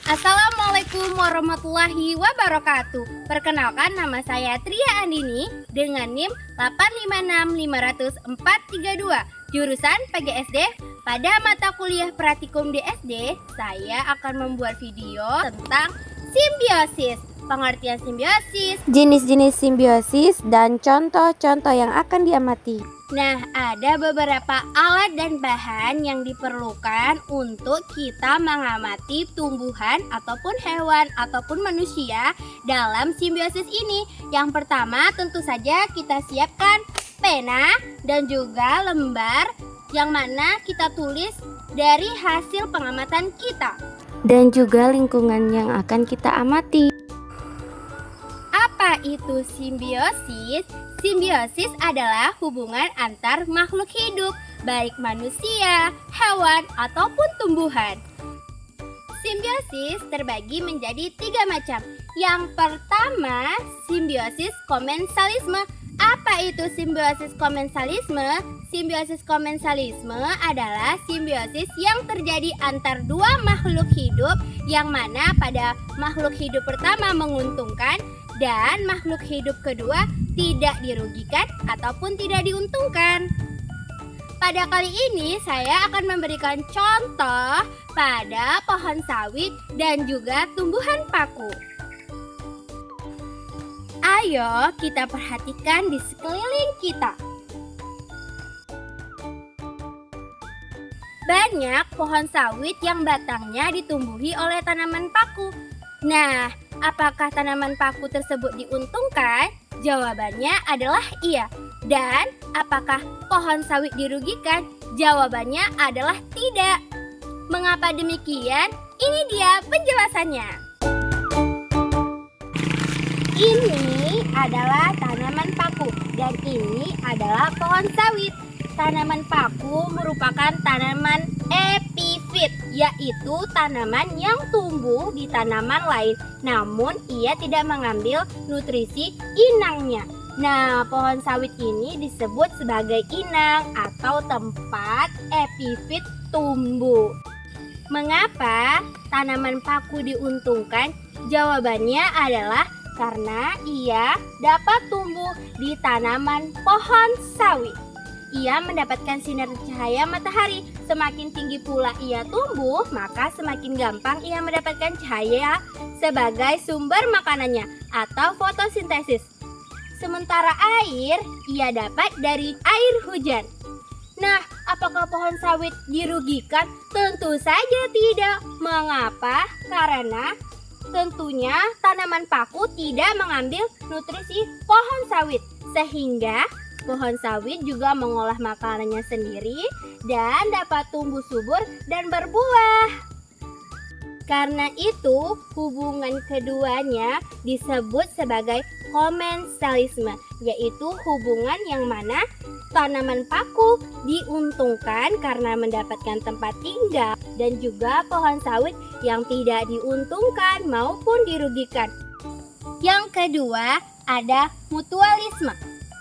Assalamualaikum warahmatullahi wabarakatuh. Perkenalkan, nama saya Tria Andini dengan NIM 856500432, jurusan PGSD. Pada mata kuliah Praktikum DSD, saya akan membuat video tentang simbiosis, pengertian simbiosis, jenis-jenis simbiosis, dan contoh-contoh yang akan diamati. Nah, ada beberapa alat dan bahan yang diperlukan untuk kita mengamati tumbuhan ataupun hewan ataupun manusia dalam simbiosis ini. Yang pertama, tentu saja kita siapkan pena dan juga lembar yang mana kita tulis dari hasil pengamatan kita. Dan juga lingkungan yang akan kita amati. Apa itu simbiosis? Simbiosis adalah hubungan antar makhluk hidup, baik manusia, hewan, ataupun tumbuhan. Simbiosis terbagi menjadi 3 macam. Yang pertama, simbiosis komensalisme. Apa itu simbiosis komensalisme? Simbiosis komensalisme adalah simbiosis yang terjadi antar dua makhluk hidup, yang mana pada makhluk hidup pertama menguntungkan dan makhluk hidup kedua tidak dirugikan ataupun tidak diuntungkan. Pada kali ini saya akan memberikan contoh pada pohon sawit dan juga tumbuhan paku. Ayo kita perhatikan di sekeliling kita. Banyak pohon sawit yang batangnya ditumbuhi oleh tanaman paku. Nah, apakah tanaman paku tersebut diuntungkan? Jawabannya adalah iya. Dan apakah pohon sawit dirugikan? Jawabannya adalah tidak. Mengapa demikian? Ini dia penjelasannya. Ini adalah tanaman paku dan ini adalah pohon sawit. Tanaman paku merupakan tanaman epifit, yaitu tanaman yang tumbuh di tanaman lain, namun ia tidak mengambil nutrisi inangnya. Nah, pohon sawit ini disebut sebagai inang atau tempat epifit tumbuh. Mengapa tanaman paku diuntungkan? Jawabannya adalah karena ia dapat tumbuh di tanaman pohon sawit. Ia mendapatkan sinar cahaya matahari. Semakin tinggi pula ia tumbuh, maka semakin gampang ia mendapatkan cahaya sebagai sumber makanannya atau fotosintesis. Sementara air ia dapat dari air hujan. Nah, apakah pohon sawit dirugikan? Tentu saja tidak. Mengapa? Karena tentunya tanaman paku tidak mengambil nutrisi pohon sawit, sehingga pohon sawit juga mengolah makanannya sendiri dan dapat tumbuh subur dan berbuah. Karena itu, hubungan keduanya disebut sebagai komensalisme, yaitu hubungan yang mana tanaman paku diuntungkan karena mendapatkan tempat tinggal dan juga pohon sawit yang tidak diuntungkan maupun dirugikan. Yang kedua, ada mutualisme.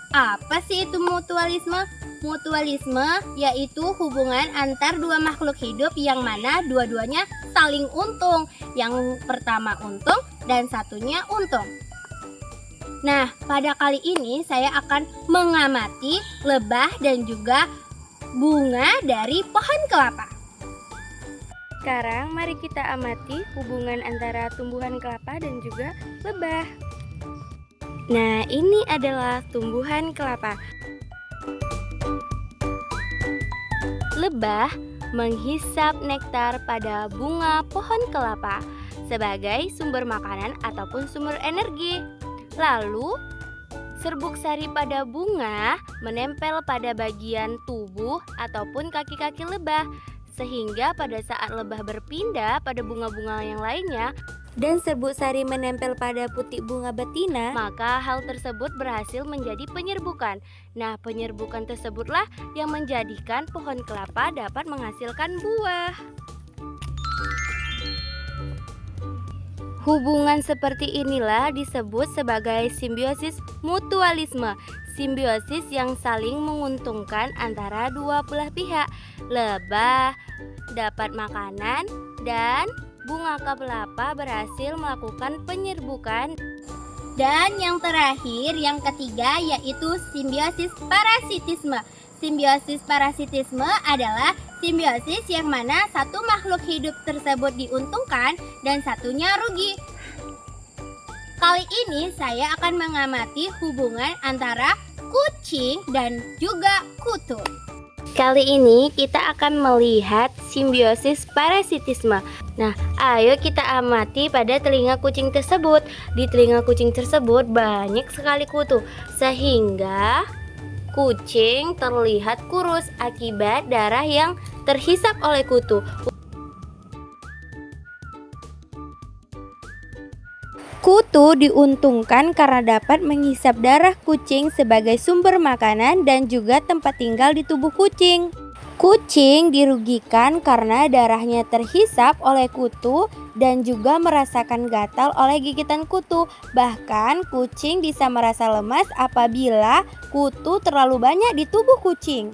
Apa sih itu mutualisme? Mutualisme yaitu hubungan antar dua makhluk hidup yang mana dua-duanya saling untung. Yang pertama untung dan satunya untung. Nah, pada kali ini saya akan mengamati lebah dan juga bunga dari pohon kelapa. Sekarang mari kita amati hubungan antara tumbuhan kelapa dan juga lebah. Nah, ini adalah tumbuhan kelapa. Lebah menghisap nektar pada bunga pohon kelapa sebagai sumber makanan ataupun sumber energi. Lalu, serbuk sari pada bunga menempel pada bagian tubuh ataupun kaki-kaki lebah, sehingga pada saat lebah berpindah pada bunga-bunga yang lainnya dan serbuk sari menempel pada putik bunga betina, maka hal tersebut berhasil menjadi penyerbukan. Nah, penyerbukan tersebutlah yang menjadikan pohon kelapa dapat menghasilkan buah. Hubungan seperti inilah disebut sebagai simbiosis mutualisme. Simbiosis yang saling menguntungkan antara dua belah pihak. Lebah dapat makanan dan bunga kelapa berhasil melakukan penyerbukan. Dan yang terakhir, yang ketiga, yaitu simbiosis parasitisme. Simbiosis parasitisme adalah simbiosis yang mana satu makhluk hidup tersebut diuntungkan dan satunya rugi. Kali ini saya akan mengamati hubungan antara kucing dan juga kutu. Kali ini kita akan melihat simbiosis parasitisme. Nah, ayo kita amati pada telinga kucing tersebut. Di telinga kucing tersebut banyak sekali kutu, sehingga kucing terlihat kurus akibat darah yang terhisap oleh kutu. Kutu diuntungkan karena dapat menghisap darah kucing sebagai sumber makanan dan juga tempat tinggal di tubuh kucing. Kucing dirugikan karena darahnya terhisap oleh kutu dan juga merasakan gatal oleh gigitan kutu. Bahkan kucing bisa merasa lemas apabila kutu terlalu banyak di tubuh kucing.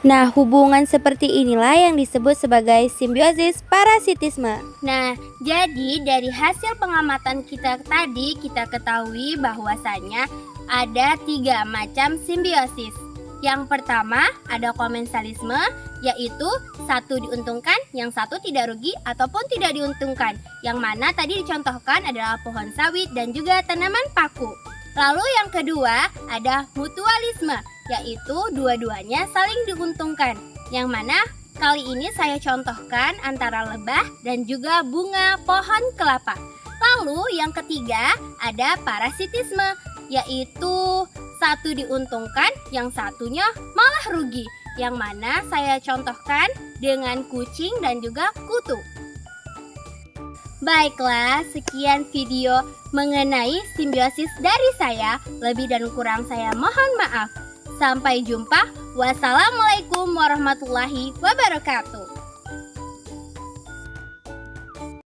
Nah, hubungan seperti inilah yang disebut sebagai simbiosis parasitisme. Nah, jadi dari hasil pengamatan kita tadi, kita ketahui bahwasanya ada 3 macam simbiosis. Yang pertama ada komensalisme, yaitu satu diuntungkan, yang satu tidak rugi ataupun tidak diuntungkan. Yang mana tadi dicontohkan adalah pohon sawit dan juga tanaman paku. Lalu yang kedua ada mutualisme, yaitu dua-duanya saling diuntungkan. Yang mana kali ini saya contohkan antara lebah dan juga bunga pohon kelapa. Lalu yang ketiga ada parasitisme, yaitu satu diuntungkan, yang satunya malah rugi. Yang mana saya contohkan dengan kucing dan juga kutu. Baiklah, sekian video mengenai simbiosis dari saya. Lebih dan kurang saya mohon maaf. Sampai jumpa. Wassalamualaikum warahmatullahi wabarakatuh.